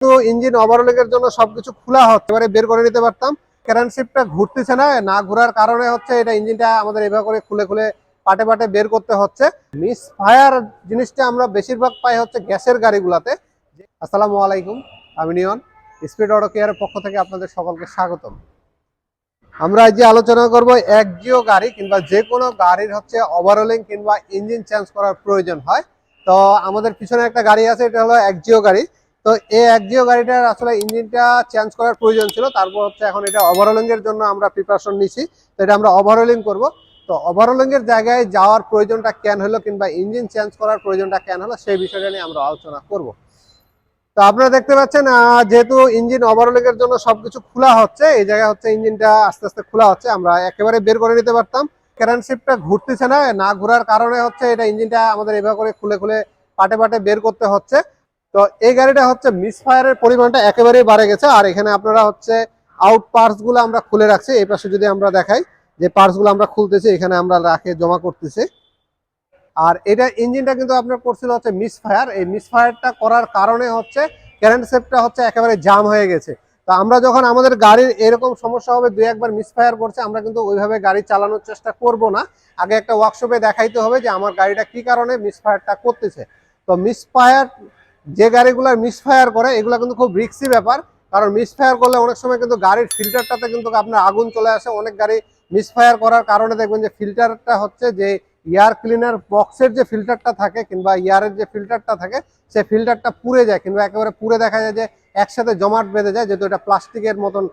তো engine overhauling এর জন্য সবকিছু খোলা হচ্ছে, এবারে বের করে নিতে পারতাম। ক্যারেনশিপটা ঘুরতেছে না, না ঘোরার কারণে হচ্ছে এটা ইঞ্জিনটা আমাদের এভাবে করে খুলে খুলে পাটে পাটে বের করতে হচ্ছে। মিস ফায়ার জিনিসটা আমরা বেশিরভাগ পাই হচ্ছে গ্যাসের গাড়িগুলাতে। আসসালামু আলাইকুম, আমি নিয়ন, স্পিড অটো কেয়ারের পক্ষ থেকে আপনাদের সকলকে স্বাগতম। আমরা আজ যে আলোচনা করব একজিও গাড়ি কিংবা যে কোনো গাড়ির হচ্ছে ওভারহোলিং কিংবা ইঞ্জিন চেঞ্জ করার প্রয়োজন হয়। তো আমাদের পিছনে একটা গাড়ি আছে, এটা হলো একজিও গাড়ি। তো এই একজিও গাড়িটার আসলে ইঞ্জিনটা চেঞ্জ করার প্রয়োজন ছিল, তারপর হচ্ছে এখন এটা ওভারহোলিং এর জন্য আমরা প্রিপারেশন নিছি। তো এটা আমরা ওভারহোলিং করব। তো ওভারহোলিং এর জায়গায় যাওয়ার প্রয়োজনটা কেন হলো কিংবা ইঞ্জিন চেঞ্জ করার প্রয়োজনটা কেন হলো সেই বিষয়টা নিয়ে আমরা আলোচনা করব। তো আপনারা দেখতে পাচ্ছেন, যেহেতু ইঞ্জিন ওভারহোলিং এর জন্য সবকিছু খোলা হচ্ছে, এই জায়গায় হচ্ছে ইঞ্জিনটা আস্তে আস্তে খোলা হচ্ছে, আমরা একেবারে বের করে নিতে পারতাম। ক্যারেনশিপটা ঘুরতেছে না, না ঘোরার কারণে হচ্ছে এটা ইঞ্জিনটা আমাদের এভাবে করে খুলে খুলে পাটে পাটে বের করতে হচ্ছে। তো এই গাড়িটা হচ্ছে মিসফায়ারের পরিমাণটা একেবারেই বাড়ে গেছে। আর এখানে আপনারা হচ্ছে আউট পার্টস গুলো আমরা খুলে রাখছি। এই পাশে যদি আমরা দেখাই যে পার্টস গুলো আমরা খুলতেছি, এখানে আমরা রাখে জমা করতেছি। আর এটা ইঞ্জিনটা কিন্তু আপনার করছিল হচ্ছে মিসফায়ার। এই মিসফায়ারটা করার কারণে হচ্ছে কারেন্ট সেপটা হচ্ছে একেবারে জাম হয়ে গেছে। তো আমরা যখন আমাদের গাড়ির এরকম সমস্যা হবে, দুই একবার মিসফায়ার করছে, আমরা কিন্তু ওইভাবে গাড়ি চালানোর চেষ্টা করব না। আগে একটা ওয়ার্কশপে দেখাইতে হবে যে আমার গাড়িটা কি কারণে মিসফায়ারটা করতেছে। তো মিসফায়ার, যে গাড়িগুলোর মিসফায়ার করে এগুলো কিন্তু খুব রিস্কি ব্যাপার। কারণ মিসফায়ার করলে অনেক সময় কিন্তু গাড়ির ফিল্টারটাতে কিন্তু আপনার আগুন চলে আসে। অনেক গাড়ি মিসফায়ার করার কারণে দেখবেন যে ফিল্টারটা হচ্ছে যে এয়ার ক্লিনার বক্সের যে ফিল্টারটা থাকে কিংবা এয়ারের যে ফিল্টারটা থাকে, সেই ফিল্টারটা পুড়ে যায় কিংবা একেবারে পুড়ে দেখা যায় যে একসাথে জমাট বেঁধে যায়, যেহেতু এটা প্লাস্টিকের মতন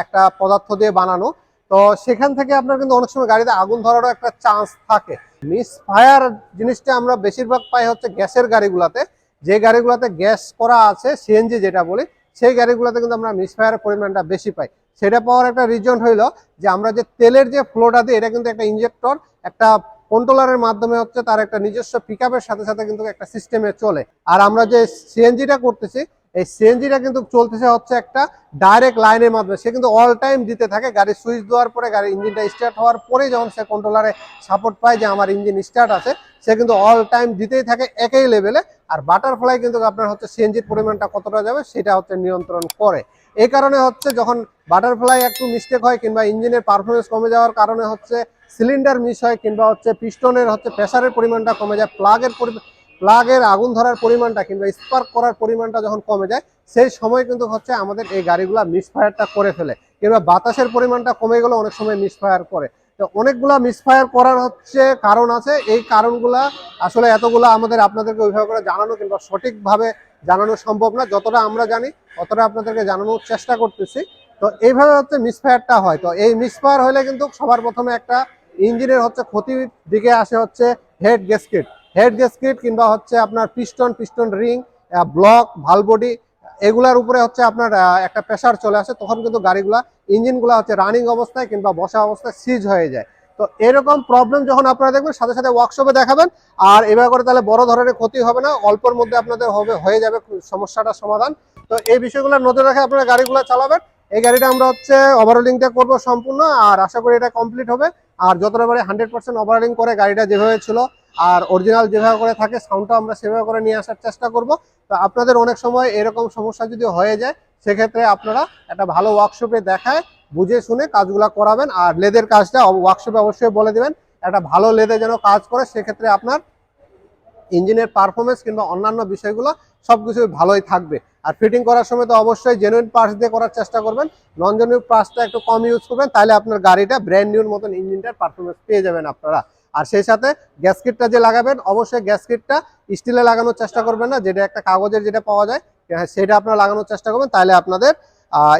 একটা পদার্থ দিয়ে বানানো। তো সেখান থেকে আপনার কিন্তু অনেক সময় গাড়িতে আগুন ধরারও একটা চান্স থাকে। মিস ফায়ার জিনিসটা আমরা বেশিরভাগ পাই হচ্ছে গ্যাসের গাড়িগুলোতে। যে গাড়িগুলোতে গ্যাস করা আছে, সিএনজি যেটা বলি, সেই গাড়িগুলোতে কিন্তু আমরা মিস ফায়ারের পরিমাণটা বেশি পাই। সেটা পাওয়ার একটা রিজন হইলো যে আমরা যে তেলের যে ফ্লোটা দিই, এটা কিন্তু একটা ইঞ্জেক্টর, একটা কন্ট্রোলারের মাধ্যমে হচ্ছে তার একটা নিজস্ব পিকআপের সাথে সাথে কিন্তু একটা সিস্টেমে চলে। আর আমরা যে সিএনজিটা করতেছি, এই সিএনজিটা কিন্তু চলতেছে হচ্ছে একটা ডাইরেক্ট লাইনের মাধ্যমে। সে কিন্তু অল টাইম দিতে থাকে, গাড়ি সুইচ দেওয়ার পরে গাড়ির ইঞ্জিনটা স্টার্ট হওয়ার পরেই যখন সে কন্ট্রোলারে সাপোর্ট পায় যে আমার ইঞ্জিন স্টার্ট আছে, সে কিন্তু অল টাইম দিতেই থাকে একই লেভেলে। আর বাটারফ্লাই কিন্তু আপনার হচ্ছে সিএনজির পরিমাণটা কতটা যাবে সেটা হচ্ছে নিয়ন্ত্রণ করে। এই কারণে হচ্ছে যখন বাটারফ্লাই একটু মিস্টেক হয় কিংবা ইঞ্জিনের পারফরমেন্স কমে যাওয়ার কারণে হচ্ছে সিলিন্ডার মিস হয় কিংবা হচ্ছে পিস্টনের হচ্ছে প্রেসারের পরিমাণটা কমে যায়, প্লাগের আগুন ধরার পরিমাণটা কিংবা স্পার্ক করার পরিমাণটা যখন কমে যায়, সেই সময় কিন্তু হচ্ছে আমাদের এই গাড়িগুলা মিসফায়ারটা করে ফেলে। কিংবা বাতাসের পরিমাণটা কমে গেলে অনেক সময় মিসফায়ার করে। তো অনেকগুলা মিসফায়ার করার হচ্ছে কারণ আছে। এই কারণগুলা আসলে এতগুলা আমাদের আপনাদেরকে ওইভাবে করে জানানো কিংবা সঠিকভাবে জানানো সম্ভব না। যতটা আমরা জানি ততটা আপনাদেরকে জানানোর চেষ্টা করতেছি। তো এইভাবে হচ্ছে মিসফায়ারটা হয়। তো এই মিসফায়ার হলে কিন্তু সবার প্রথমে একটা ইঞ্জিনের হচ্ছে ক্ষতির দিকে আসে হচ্ছে হেড গ্যাসকেট কিংবা হচ্ছে আপনার পিস্টন রিং, ব্লক, ভালবডি, এগুলার উপরে হচ্ছে আপনার একটা প্রেসার চলে আসে। তখন কিন্তু গাড়িগুলা ইঞ্জিনগুলা হচ্ছে রানিং অবস্থায় কিংবা বসা অবস্থায় সিজ হয়ে যায়। তো এরকম প্রবলেম যখন আপনারা দেখবেন, সাথে সাথে ওয়ার্কশপে দেখাবেন। আর এভাবে করে তাহলে বড় ধরনের ক্ষতি হবে না, অল্পের মধ্যে আপনাদের হয়ে যাবে সমস্যাটার সমাধান। তো এই বিষয়গুলো নজর রেখে আপনারা গাড়িগুলো চালাবেন। এই গাড়িটা আমরা হচ্ছে ওভারহোলিংটা করবো সম্পূর্ণ, আর আশা করি এটা কমপ্লিট হবে। আর যতটা পারে 100% ওভারহোলিং করে গাড়িটা যেভাবে ছিল আর অরিজিনাল যেভাবে করে থাকে সাউন্ডটা আমরা সেভাবে করে নিয়ে আসার চেষ্টা করব। তো আপনাদের অনেক সময় এরকম সমস্যা যদি হয়ে যায়, সেক্ষেত্রে আপনারা একটা ভালো ওয়ার্কশপে দেখায় বুঝে শুনে কাজগুলো করাবেন। আর লেদের কাজটা ওয়ার্কশপে অবশ্যই বলে দিবেন, একটা ভালো লেদে যেন কাজ করে, সেক্ষেত্রে আপনার ইঞ্জিনের পারফরমেন্স কিংবা অন্যান্য বিষয়গুলো সবকিছু ভালোই থাকবে। আর ফিটিং করার সময় তো অবশ্যই জেনুইন পার্টস দিয়ে করার চেষ্টা করবেন, নন জেনুইন পার্টসটা একটু কম ইউজ করবেন, তাহলে আপনার গাড়িটা ব্র্যান্ড নিউর মতন ইঞ্জিনটার পারফরমেন্স পেয়ে যাবেন আপনারা। আর সেই সাথে গ্যাসকিটটা যে লাগাবেন, অবশ্যই গ্যাসকিটটা স্টিলে লাগানোর চেষ্টা করবেন না, যেটা একটা কাগজের যেটা পাওয়া যায় সেটা আপনারা লাগানোর চেষ্টা করবেন, তাহলে আপনাদের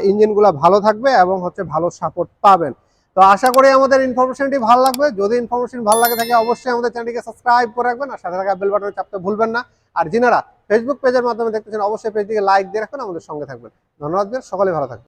ইঞ্জিনগুলো ভালো থাকবে এবং হচ্ছে ভালো সাপোর্ট পাবেন। তো আশা করি আমাদের ইনফরমেশনটি ভালো লাগবে। যদি ইনফরমেশন ভালো লাগে থাকে অবশ্যই আমাদের চ্যানেলটিকে সাবস্ক্রাইব করে রাখবেন আর সাথে থাকা বেল বাটনে চাপতে ভুলবেন না। আর যিনারা ফেসবুক পেজের মাধ্যমে দেখতেছেন অবশ্যই পেজটিকে লাইক দিয়ে রাখবেন, আমাদের সঙ্গে থাকবেন। ধন্যবাদ, সকলে ভালো থাকবেন।